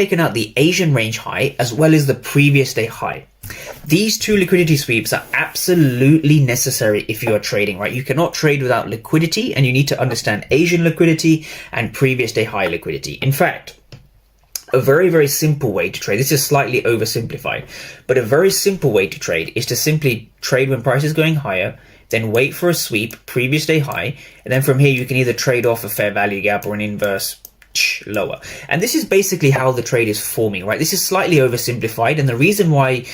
taken out the Asian range high as well as the previous day high. These two liquidity sweeps are absolutely necessary if you are trading, right? You cannot trade without liquidity, and you need to understand Asian liquidity and previous day high liquidity. In fact, a very, very simple way to trade, this is slightly oversimplified, but a very simple way to trade is to simply trade when price is going higher, then wait for a sweep, previous day high, and then from here you can either trade off a fair value gap or an inverse lower. And this is basically how the trade is forming, right? This is slightly oversimplified, and the reason why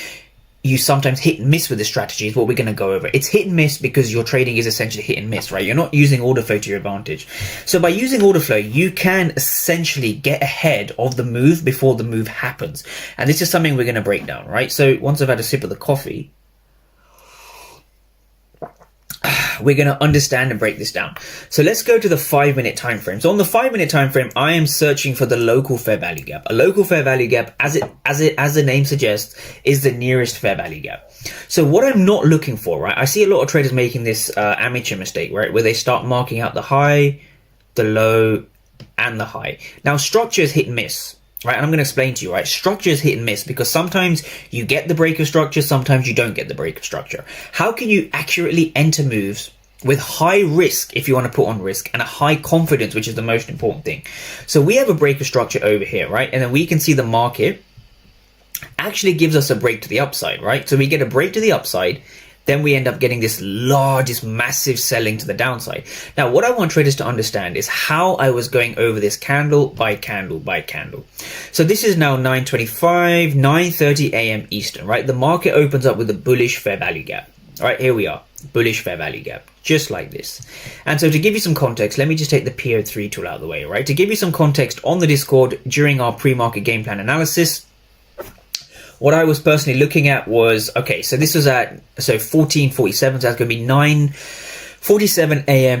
you sometimes hit and miss with this strategy is what we're going to go over. It's hit and miss because your trading is essentially hit and miss, right? You're not using order flow to your advantage. So by using order flow, you can essentially get ahead of the move before the move happens. And this is something we're going to break down, right? So once I've had a sip of the coffee, we're going to understand and break this down. So let's go to the 5-minute time frame. So on the 5-minute time frame, I am searching for the local fair value gap. A local fair value gap, as the name suggests, is the nearest fair value gap. So what I'm not looking for, right? I see a lot of traders making this amateur mistake, right? Where they start marking out the high, the low, and the high. Now structure is hit and miss. Right, and I'm going to explain to you, right? Structure is hit and miss because sometimes you get the break of structure, sometimes you don't get the break of structure. How can you accurately enter moves with high risk, if you want to put on risk, and a high confidence, which is the most important thing? So we have a break of structure over here, right? And then we can see the market actually gives us a break to the upside, right? So we get a break to the upside, then we end up getting this massive selling to the downside. Now, what I want traders to understand is how I was going over this candle by candle by candle. So this is now 9:25, 9:30 a.m. Eastern, right? The market opens up with a bullish fair value gap. All right, here we are, bullish fair value gap, just like this. And so to give you some context, let me just take the PO3 tool out of the way, right? To give you some context on the Discord during our pre-market game plan analysis, what I was personally looking at was, okay, so this was at 14:47, so that's going to be 9:47 a.m.